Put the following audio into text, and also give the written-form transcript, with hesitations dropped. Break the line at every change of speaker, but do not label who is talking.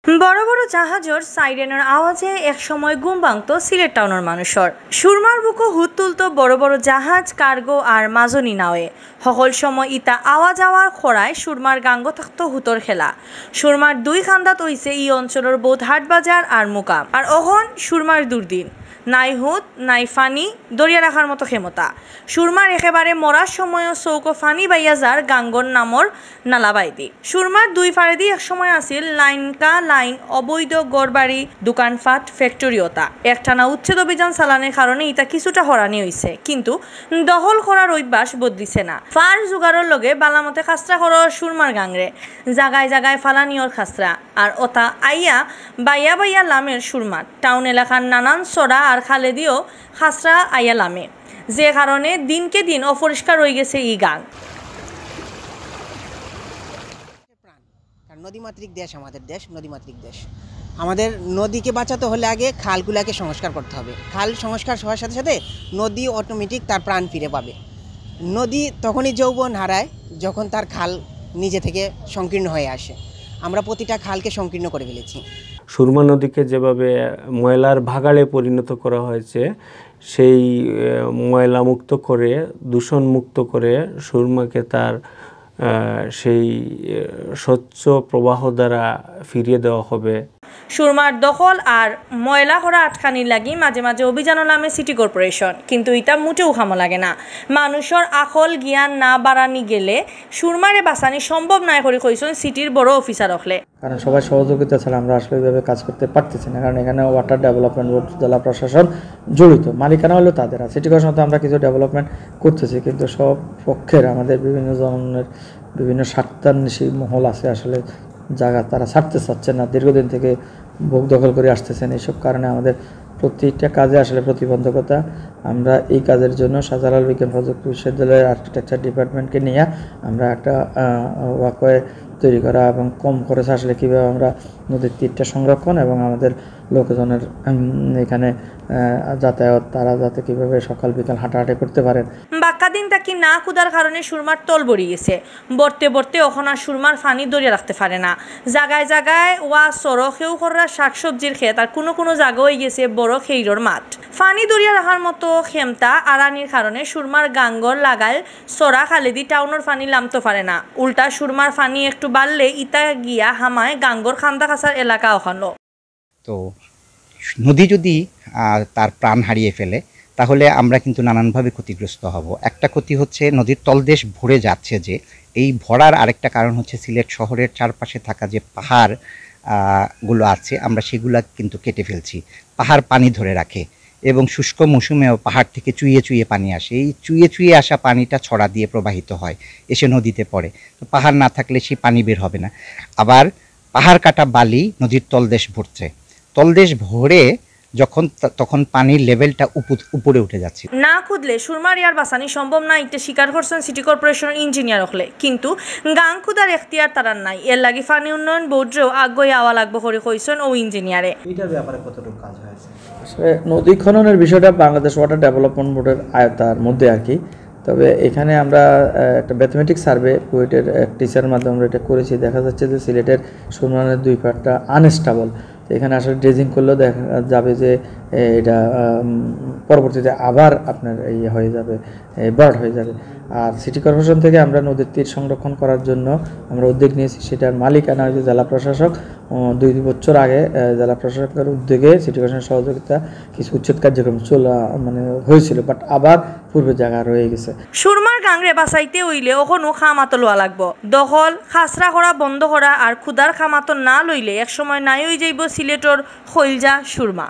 বড় বড় জাহাজের সাইরেনের আওয়াজে একসময় ঘুম ভাঙত সিলেট টাউনের মানুষের। সুরমার বুকো হুত তুলত বড় বড় জাহাজ, কার্গো আর মাজনি নাওয়ে। সকল সময় ইতা আওয়াজ আওয়ার খরায় সুরমার গাঙ্গ থাকতো হুতর খেলা। সুরমার দুই খান্দাত হইছে এই অঞ্চলের বোধ হাট বাজার আর মুকাম। আর অহন সুরমার দুর্দিন, নাই হুত নাই ফানি দরিয়া রাখার মতো ক্ষমতা। সুরমার একেবারে মরার সময়ও চৌকো ফানি বাইয়া যার গাঙ্গর নামর নালাবাইদি। সুরমার দুই ফারেদি একসময় আছিল লাইনকা লাইন অবৈধ গড়বাড়ি, দোকানপাট, ফ্যাক্টরিওতা। একটানা উচ্ছেদ অভিযান চালানোর কারণে ইটা কিছুটা হরানি হয়েছে, কিন্তু দখল করার অভ্যাস বদলিছে না। ফার জোগাড়ের লগে বালামতে খাসরা করার সুরমার গাংরে জাগায় জাগায় ফালানিয়র খাসরা আর ওটা আইয়া বাইয়া বাইয়া লামের সুরমার টাউন এলাকার নানান চড়া আর খালে দিয়েও খাসরা আইয়া লামে, যে কারণে দিনকে দিন অপরিষ্কার হয়ে গেছে এই গাং।
নদীমাতৃক দেশ আমাদের দেশ, নদীমাতৃক দেশ। আমাদের নদীকে বাঁচাতে হলে আগে খালগুলাকে সংস্কার করতে হবে। খাল সংস্কার হওয়ার সাথে সাথে নদী অটোমেটিক তার প্রাণ ফিরে পাবে। নদী তখনই যৌবন হারায় যখন তার খাল নিজে থেকে সংকীর্ণ হয়ে আসে। আমরা প্রতিটা খালকে সংকীর্ণ করে ফেলেছি।
সুরমা নদীকে যেভাবে ময়লার ভাগাড়ে পরিণত করা হয়েছে, সেই ময়লা মুক্ত করে, দূষণ মুক্ত করে সুরমাকে তার সেই স্বচ্ছ প্রবাহ দ্বারা ফিরিয়ে দেওয়া হবে।
সুরমার দখল আর ময়লা করা আটকানির লাগি মাঝে মাঝে অভিযান নামে সিটি কর্পোরেশন, কিন্তু এটা মোটেও খামো লাগে না। মানুষের আকল জ্ঞান না বাড়ানি গেলে সুরমারে বাঁচানি সম্ভব নয় করে কইছেন সিটির বড় অফিসার হলে।
কারণ সবাই সহযোগিতা ছাড়া আমরা আসলে এইভাবে কাজ করতে পারতেছি না, কারণ এখানে ওয়াটার ডেভেলপমেন্ট বোর্ড, জেলা প্রশাসন জড়িত, মালিকানা হলেও তাদের আছে। সিটি কর্পোরেশন তো আমরা কিছু ডেভেলপমেন্ট করতেছি, কিন্তু সব পক্ষের আমাদের বিভিন্ন ধরনের বিভিন্ন স্বার্থান্বেষী মহল আছে, আসলে জায়গা তারা ছাড়তে চাচ্ছে না, দীর্ঘদিন থেকে ভোগ দখল করে আসতেছেন। এইসব কারণে আমাদের প্রতিটা কাজে আসলে প্রতিবন্ধকতা। আমরা এই কাজের জন্য শাহজালাল বিজ্ঞান প্রযুক্তি বিশ্ববিদ্যালয়ের আর্কিটেকচার ডিপার্টমেন্টকে নিয়ে আমরা একটা ওয়াকওয়ে তৈরি করা এবং কম খরচে আসলে কীভাবে আমরা নদীর তীরটা সংরক্ষণ এবং আমাদের লোকজনের এখানে যাতায়াত, তারা যাতে কীভাবে সকাল বিকাল হাঁটাহাঁটি করতে পারেন।
বাক্কা দিন তাকি না কুদার কারণে সুরমার তল বড়ি গেছে। বর্তে বর্তে ওখন আর সুরমার ফানি দরিয়া রাখতে পারে না। জায়গায় জায়গায় ওয়া সড়ক সেও করা শাকসবজির ক্ষেত আর কোনো কোনো জায়গা হয়ে গেছে বড় খেইরর মাঠ। ফানি দরিয়া রাখার মতো ক্ষমতা আরানির কারণে সুরমার গাঙ্গর লাগায় চড়া খালেদি টাউনের ফানি লামতে পারে না। উল্টা সুরমার ফানি একটু বাড়লে ইতা গিয়া হামায় গাঙ্গর খান্দা খাসার এলাকা ওখানো।
তো নদী যদি তার প্রাণ হারিয়ে ফেলে তাহলে আমরা কিন্তু নানানভাবে ক্ষতিগ্রস্ত হব। একটা ক্ষতি হচ্ছে নদীর তলদেশ ভরে যাচ্ছে, যে এই ভরার আরেকটা কারণ হচ্ছে সিলেট শহরের চারপাশে থাকা যে পাহাড় গুলো আছে আমরা সেগুলা কিন্তু কেটে ফেলছি। পাহাড় পানি ধরে রাখে এবং শুষ্ক মৌসুমেও পাহাড় থেকে চুইয়ে চুইয়ে পানি আসে। এই চুইয়ে চুইয়ে আসা পানিটা ছড়া দিয়ে প্রবাহিত হয়, এসে নদীতে পড়ে। তো পাহাড় না থাকলে সেই পানি বের হবে না। আবার পাহাড় কাটা বালি নদীর তলদেশ ভরছে, তলদেশ ভরে তখন পানির লেভেলটা উপরে উঠে যাচ্ছে।
না খুদলে সুরমার ইয়ার বাঁচানি সম্ভব না, এটা স্বীকার করছেন সিটি কর্পোরেশনের ইঞ্জিনিয়ার হলে। কিন্তু গাং খুদার এখতিয়ার তারার নাই। এর লাগি পানি উন্নয়ন বোর্ডেও আগ্রহী আওয়া লাগবে করে কইছেন ও ইঞ্জিনিয়ারে।
এটার ব্যাপারে কতটুকু কাজ হয়েছে? আসলে নদী খননের বিষয়টা বাংলাদেশ ওয়াটার ডেভেলপমেন্ট বোর্ডের আয়তার মধ্যে আর কি। তবে এখানে আমরা একটা ম্যাথমেটিক্স সার্ভে কুয়েটের টিচারের মাধ্যমে আমরা এটা করেছি। দেখা যাচ্ছে যে সিলেটের সুরমানের দুই পাটটা আনস্টেবল। এখানে আসলে ড্রেজিং করলেও দেখা যাবে যে এটা পরবর্তীতে আবার আপনার হয়ে যাবে, বার্ড হয়ে যাবে। আর সিটি কর্পোরেশন থেকে আমরা নদীর তীর সংরক্ষণ করার জন্য আমরা উদ্যোগ নিয়েছি। সেটার মালিকানা হচ্ছে জেলা প্রশাসক। 2 বছর আগে জেলা প্রশাসকের উদ্যোগে সিটি কর্পোরেশনের সহযোগিতা কিছু উচ্ছেদ কার্যক্রম হয়েছিল, বাট আবার পূর্বে জায়গা রয়ে গেছে।
সুরমার গাংরে বাঁচাইতে হইলে ওখনো খামাতো লওয়া লাগবো। দখল খাসরা করা বন্ধ করা আর ক্ষুদার খামাতো না লইলে একসময় নাই হয়ে যাইব সিলেটর খৈলজা সুরমা।